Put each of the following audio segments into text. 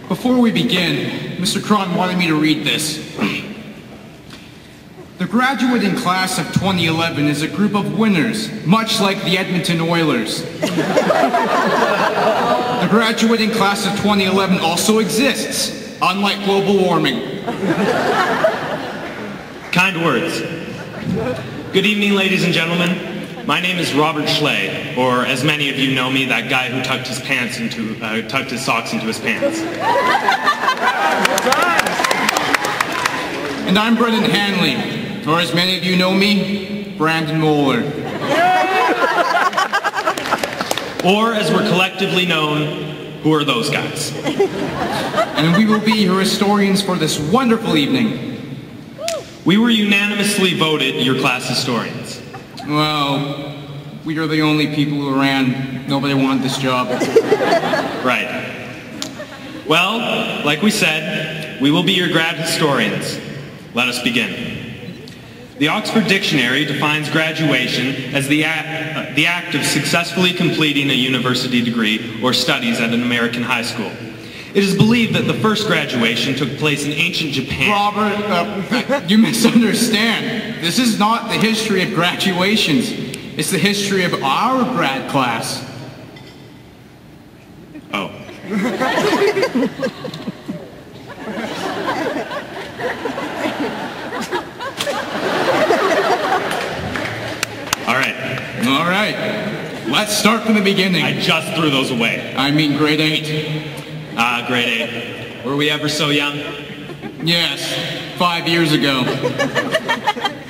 Before we begin, Mr. Cron wanted me to read this. The graduating class of 2011 is a group of winners, much like the Edmonton Oilers. The graduating class of 2011 also exists, unlike global warming. Kind words. Good evening, ladies and gentlemen. My name is Robert Schley, or as many of you know me, that guy who tucked his socks into his pants. And I'm Brendan Hanley, or as many of you know me, Brandon Moeller. Or as we're collectively known, who are those guys? And we will be your historians for this wonderful evening. We were unanimously voted your class historians. Well, we are the only people who ran. Nobody wanted this job. Right. Well, like we said, we will be your grad historians. Let us begin. The Oxford Dictionary defines graduation as the act of successfully completing a university degree or studies at an American high school. It is believed that the first graduation took place in ancient Japan. Robert, you misunderstand. This is not the history of graduations. It's the history of our grad class. Oh. All right. Let's start from the beginning. I just threw those away. I mean grade 8. Grade 8. Were we ever so young? Yes, 5 years ago.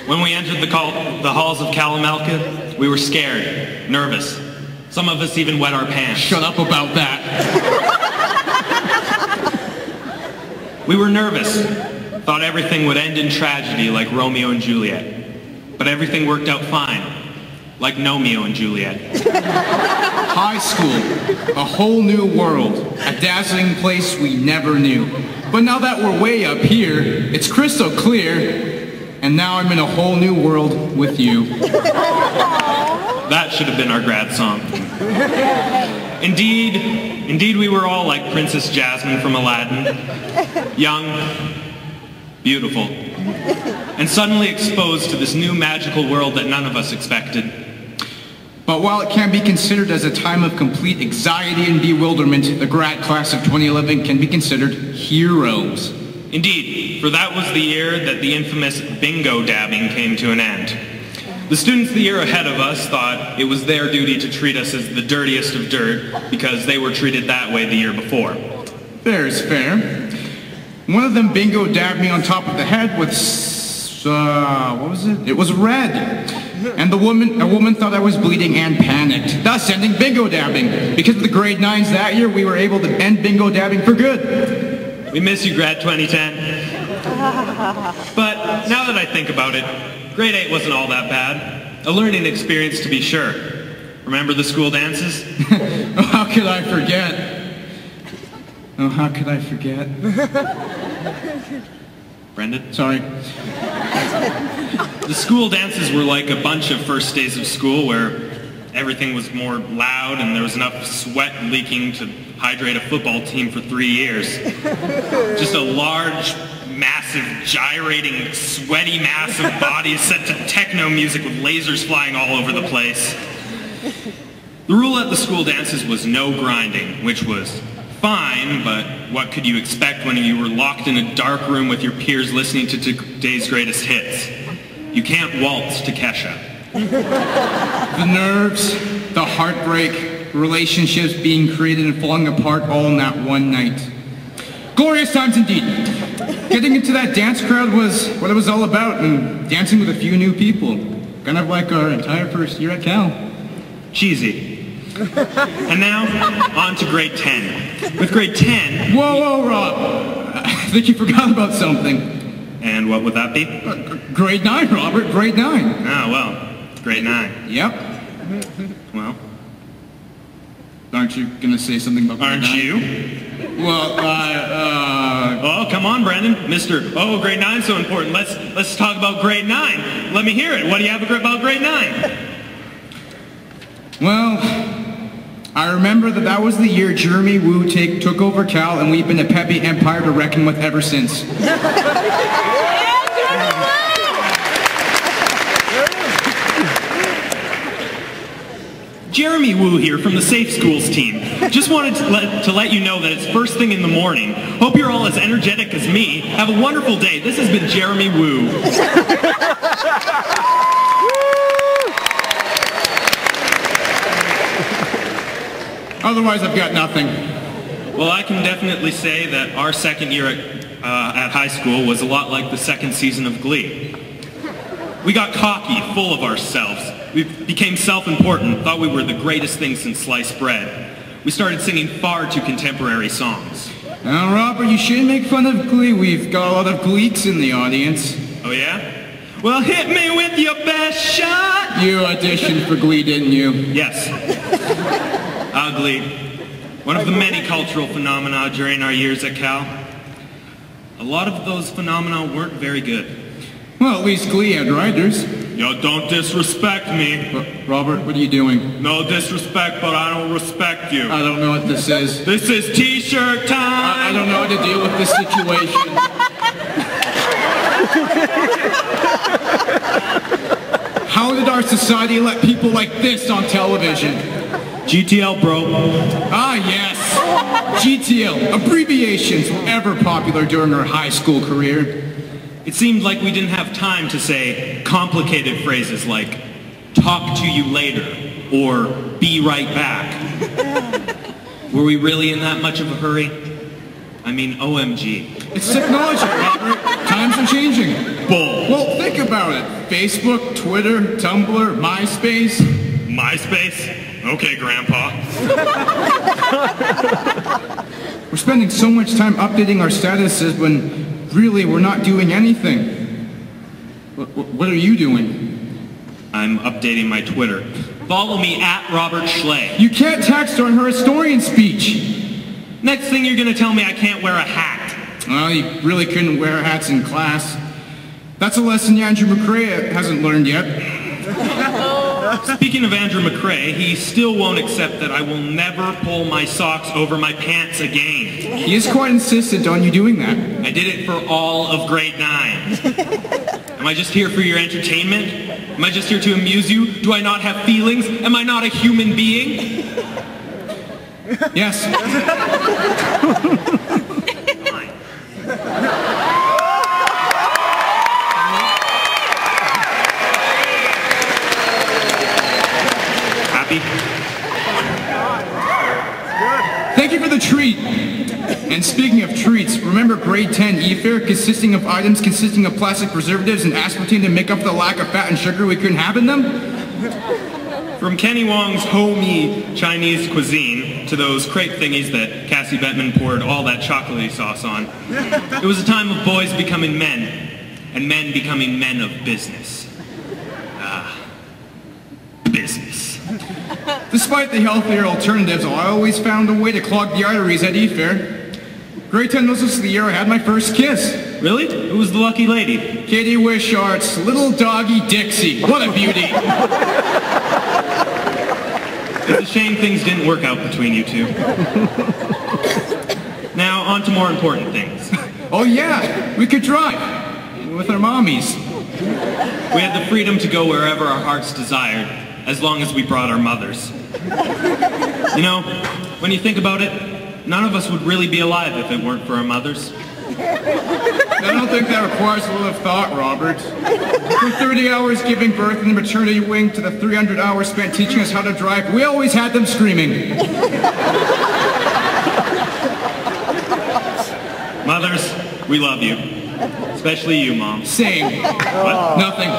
When we entered the halls of Kalamalka, we were scared, nervous. Some of us even wet our pants. Shut up about that. We were nervous. Thought everything would end in tragedy like Romeo and Juliet. But everything worked out fine. Like Nomeo and Juliet. High school, a whole new world, a dazzling place we never knew. But now that we're way up here, it's crystal clear, and now I'm in a whole new world with you. That should have been our grad song. Indeed we were all like Princess Jasmine from Aladdin. Young, beautiful, and suddenly exposed to this new magical world that none of us expected. But while it can be considered as a time of complete anxiety and bewilderment, the grad class of 2011 can be considered heroes. Indeed, for that was the year that the infamous bingo dabbing came to an end. The students the year ahead of us thought it was their duty to treat us as the dirtiest of dirt because they were treated that way the year before. Fair is fair. One of them bingo dabbed me on top of the head with, what was it? It was red. And a woman thought I was bleeding and panicked, thus ending bingo dabbing. Because of the grade 9s that year, we were able to end bingo dabbing for good. We miss you, Grad 2010. But now that I think about it, grade 8 wasn't all that bad. A learning experience to be sure. Remember the school dances? Oh, how could I forget? Oh, how could I forget? Brendan? Sorry. The school dances were like a bunch of first days of school where everything was more loud and there was enough sweat leaking to hydrate a football team for 3 years. Just a large, massive, gyrating, sweaty mass of bodies set to techno music with lasers flying all over the place. The rule at the school dances was no grinding, which was fine, but what could you expect when you were locked in a dark room with your peers listening to today's greatest hits? You can't waltz to Kesha. The nerves, the heartbreak, relationships being created and falling apart all in that one night. Glorious times indeed. Getting into that dance crowd was what it was all about, and dancing with a few new people. Kind of like our entire first year at Cal. Cheesy. And now, on to grade 10. With grade 10... Whoa, Rob! I think you forgot about something. And what would that be? Grade 9, Robert, grade 9. Oh, well, grade 9. Yep. Well... Aren't you going to say something about grade 9? Aren't you? Well, Oh, come on, Brendan. Oh, grade 9's so important. Let's talk about grade 9. Let me hear it. What do you have about grade 9? Well... I remember that was the year Jeremy Wu took over Cal, and we've been a peppy empire to reckon with ever since. Jeremy Wu here from the Safe Schools team. Just wanted to let you know that it's first thing in the morning. Hope you're all as energetic as me. Have a wonderful day. This has been Jeremy Wu. Otherwise, I've got nothing. Well, I can definitely say that our second year at high school was a lot like the second season of Glee. We got cocky, full of ourselves. We became self-important, thought we were the greatest thing since sliced bread. We started singing far too contemporary songs. Now, Robert, you shouldn't make fun of Glee. We've got a lot of Gleeks in the audience. Oh, yeah? Well, hit me with your best shot! You auditioned for Glee, didn't you? Yes. Glee. One of the many cultural phenomena during our years at Cal. A lot of those phenomena weren't very good. Well, at least Glee had writers. Yo, don't disrespect me. Robert, what are you doing? No disrespect, but I don't respect you. I don't know what this is. This is t-shirt time! I don't know how to deal with this situation. How did our society let people like this on television? GTL, bro. Ah, yes. GTL. Abbreviations were ever popular during our high school career. It seemed like we didn't have time to say complicated phrases like, talk to you later, or be right back. Were we really in that much of a hurry? I mean, OMG. It's technology, Robert. Times are changing. Bull. Well, think about it. Facebook, Twitter, Tumblr, MySpace. MySpace? Okay, Grandpa. We're spending so much time updating our statuses when really we're not doing anything. What are you doing? I'm updating my Twitter. Follow me at Robert Schley. You can't text during her historian speech. Next thing you're going to tell me I can't wear a hat. Well, you really couldn't wear hats in class. That's a lesson Andrew McCrae hasn't learned yet. Speaking of Andrew McCrae, he still won't accept that I will never pull my socks over my pants again. He is quite insistent on you doing that. I did it for all of grade 9. Am I just here for your entertainment? Am I just here to amuse you? Do I not have feelings? Am I not a human being? Yes. Thank you for the treat. And speaking of treats, remember grade 10 e-fare consisting of items consisting of plastic preservatives and aspartame to make up for the lack of fat and sugar we couldn't have in them? From Kenny Wong's homey Chinese cuisine to those crepe thingies that Cassie Bettman poured all that chocolatey sauce on, it was a time of boys becoming men and men becoming men of business. Business. Despite the healthier alternatives, I always found a way to clog the arteries at e-fare. Grade 10 was the year I had my first kiss. Really? Who was the lucky lady? Katie Wishart's little doggy Dixie. What a beauty. It's a shame things didn't work out between you two. Now, on to more important things. Oh yeah, we could drive. With our mommies. We had the freedom to go wherever our hearts desired, as long as we brought our mothers. You know, when you think about it, none of us would really be alive if it weren't for our mothers. I don't think that requires a lot of thought, Robert. From 30 hours giving birth in the maternity wing to the 300 hours spent teaching us how to drive, we always had them screaming. Mothers, we love you. Especially you, Mom. Same. What? Nothing.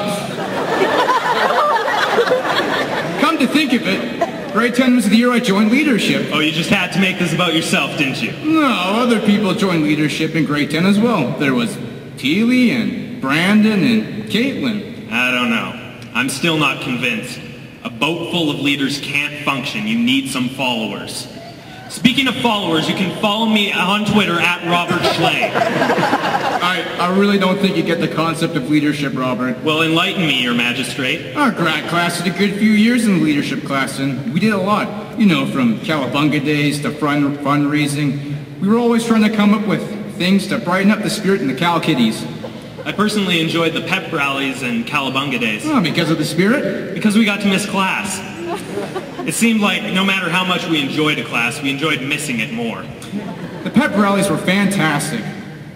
Come to think of it, grade 10 was the year I joined leadership. Oh, you just had to make this about yourself, didn't you? No, other people joined leadership in grade 10 as well. There was Teely and Brandon and Caitlin. I don't know. I'm still not convinced. A boat full of leaders can't function. You need some followers. Speaking of followers, you can follow me on Twitter at Robert Schley. I really don't think you get the concept of leadership, Robert. Well, enlighten me, your magistrate. Our grad class did a good few years in the leadership class, and we did a lot. You know, from cowabunga days to fundraising. We were always trying to come up with things to brighten up the spirit in the Cal Kiddies. I personally enjoyed the pep rallies and cowabunga days. Oh, because of the spirit? Because we got to miss class. It seemed like no matter how much we enjoyed a class, we enjoyed missing it more. The pep rallies were fantastic.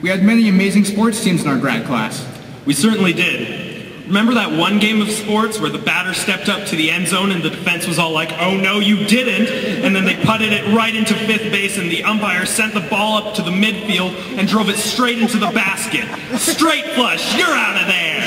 We had many amazing sports teams in our grad class. We certainly did. Remember that one game of sports where the batter stepped up to the end zone and the defense was all like, "Oh no, you didn't," and then they putted it right into fifth base and the umpire sent the ball up to the midfield and drove it straight into the basket. Straight flush, you're out of there!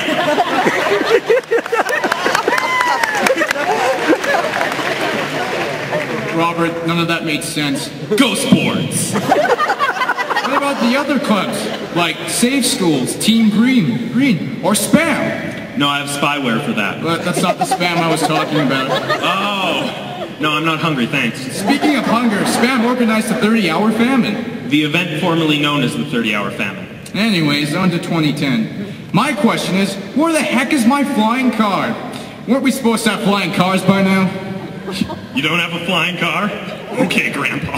Robert, none of that made sense. Go sports! What about the other clubs, like Save Schools, Team Green, or Spam? No, I have spyware for that. But that's not the Spam I was talking about. Oh, no, I'm not hungry, thanks. Speaking of hunger, Spam organized the 30-hour famine. The event formerly known as the 30-hour famine. Anyways, on to 2010. My question is, where the heck is my flying car? Weren't we supposed to have flying cars by now? You don't have a flying car? Okay, Grandpa.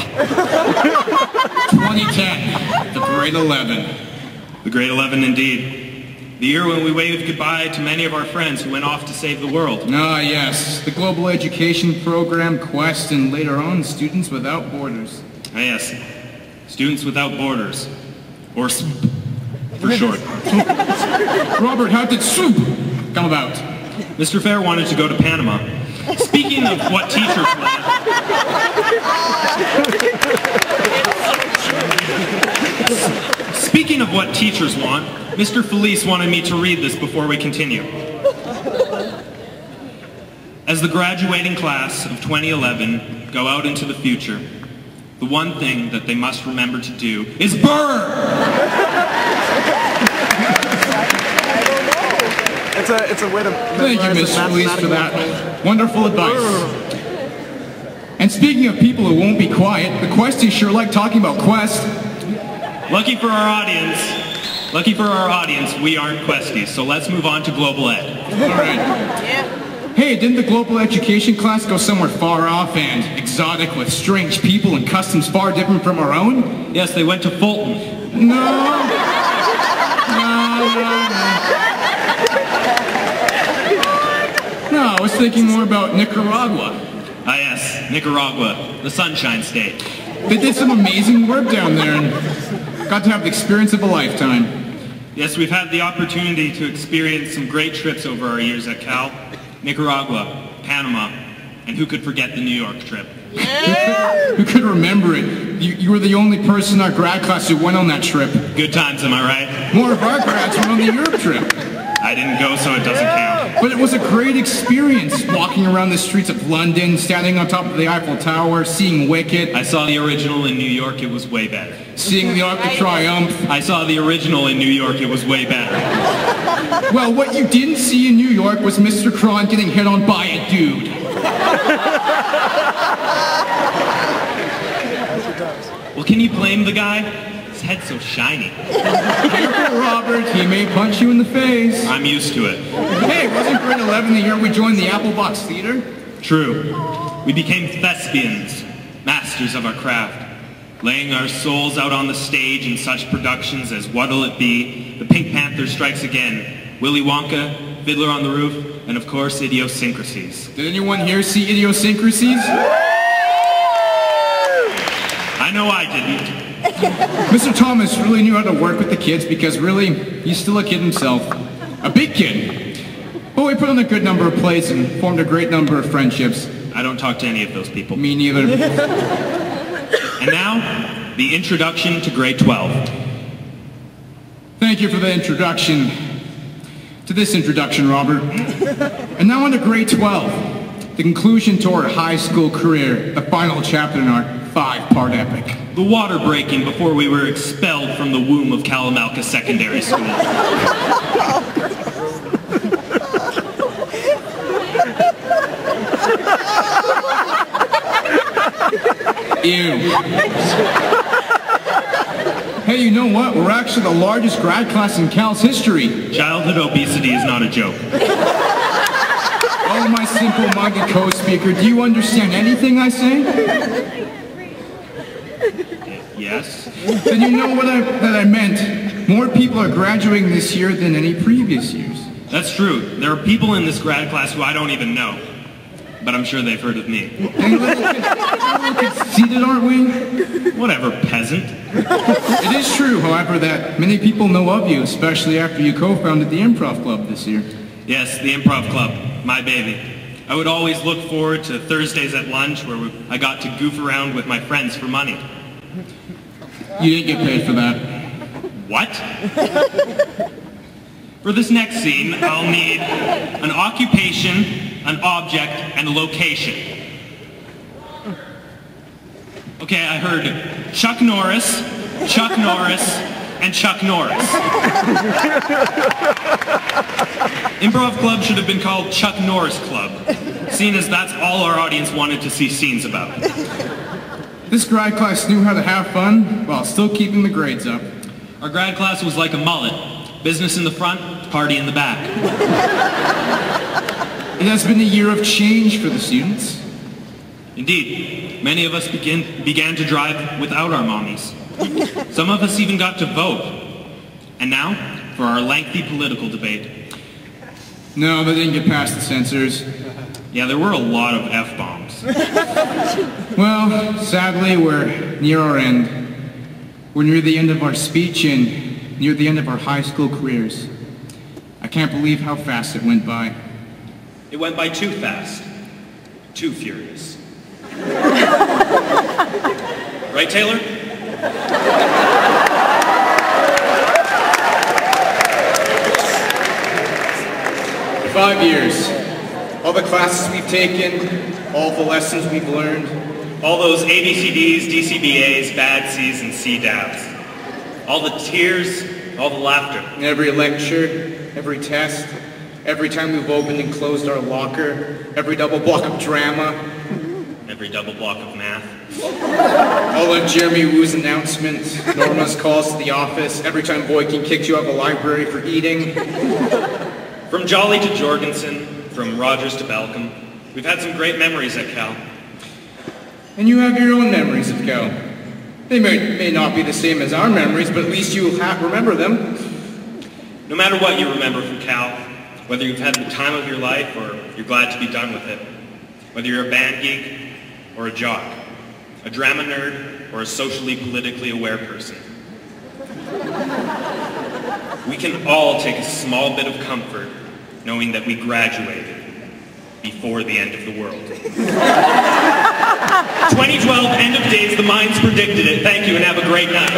2010, the Grade 11. The Grade 11 indeed. The year when we waved goodbye to many of our friends who went off to save the world. Ah, yes. The Global Education Program, Quest, and later on, Students Without Borders. Ah, yes. Students Without Borders. Or SWOOP, for short. Robert, how did SWOOP come about? Mr. Fair wanted to go to Panama. Speaking of what teachers want... Speaking of what teachers want, Mr. Felice wanted me to read this before we continue. As the graduating class of 2011 go out into the future, the one thing that they must remember to do is burn! It's a way to... Thank you, Miss Felice, for that wonderful advice. And speaking of people who won't be quiet, the Questies sure like talking about Quest. Lucky for our audience, we aren't Questies, so let's move on to Global Ed. All right. Hey, didn't the global education class go somewhere far off and exotic with strange people and customs far different from our own? Yes, they went to Fulton. No. No, I was thinking more about Nicaragua. Ah yes, Nicaragua, the Sunshine State. They did some amazing work down there and got to have the experience of a lifetime. Yes, we've had the opportunity to experience some great trips over our years at Cal. Nicaragua, Panama, and who could forget the New York trip? Yeah! Who could remember it? You were the only person in our grad class who went on that trip. Good times, am I right? More of our grads went on the Europe trip. I didn't go, so it doesn't count. But it was a great experience, walking around the streets of London, standing on top of the Eiffel Tower, seeing Wicked. I saw the original in New York, it was way better. Seeing the Arc de Triomphe. I saw the original in New York, it was way better. Well, what you didn't see in New York was Mr. Cron getting hit on by a dude. Well, can you blame the guy? His head's so shiny. Careful, Robert. He may punch you in the face. I'm used to it. Hey, wasn't Grade 11 the year we joined the Apple Box Theater? True. We became thespians, masters of our craft, laying our souls out on the stage in such productions as What'll It Be, The Pink Panther Strikes Again, Willy Wonka, Fiddler on the Roof, and of course, Idiosyncrasies. Did anyone here see Idiosyncrasies? I know I didn't. Mr. Thomas really knew how to work with the kids because really, he's still a kid himself. A big kid. But we put on a good number of plays and formed a great number of friendships. I don't talk to any of those people. Me neither. And now, the introduction to grade 12. Thank you for the introduction. To this introduction, Robert. And now on to grade 12. The conclusion to our high school career. The final chapter in our 5-part epic. The water breaking before we were expelled from the womb of Kalamalka Secondary School. Ew. Hey, you know what? We're actually the largest grad class in Cal's history. Childhood obesity is not a joke. Oh, my simple-minded co-speaker, do you understand anything I say? Yes. Then you know that I meant. More people are graduating this year than any previous years. That's true. There are people in this grad class who I don't even know. But I'm sure they've heard of me. And a little conceited, aren't we? Whatever, peasant. It is true, however, that many people know of you, especially after you co-founded the Improv Club this year. Yes, the Improv Club. My baby. I would always look forward to Thursdays at lunch where I got to goof around with my friends for money. You didn't get paid for that. What? For this next scene, I'll need an occupation, an object, and a location. Okay, I heard Chuck Norris, and Chuck Norris. Improv Club should have been called Chuck Norris Club, seeing as that's all our audience wanted to see scenes about. This grad class knew how to have fun while still keeping the grades up. Our grad class was like a mullet. Business in the front, party in the back. It has been a year of change for the students. Indeed, many of us began to drive without our mommies. Some of us even got to vote. And now, for our lengthy political debate. No, they didn't get past the censors. Yeah, there were a lot of F-bombs. Well, sadly, we're near our end. We're near the end of our speech and near the end of our high school careers. I can't believe how fast it went by. It went by too fast. Too furious. Right, Taylor? 5 years. All the classes we've taken, all the lessons we've learned. All those ABCDs, DCBAs, bad C's, and C dabs. All the tears, all the laughter. Every lecture, every test, every time we've opened and closed our locker, every double block of drama. Every double block of math. All of Jeremy Wu's announcements, Norma's calls to the office, every time Boykin kicks you out of the library for eating. From Jolly to Jorgensen, from Rogers to Balcom, we've had some great memories at Cal. And you have your own memories of Cal. They may not be the same as our memories, but at least you'll remember them. No matter what you remember from Cal, whether you've had the time of your life or you're glad to be done with it, whether you're a band geek or a jock, a drama nerd or a socially politically aware person, we can all take a small bit of comfort knowing that we graduated before the end of the world. 2012, end of days, the minds predicted it. Thank you and have a great night.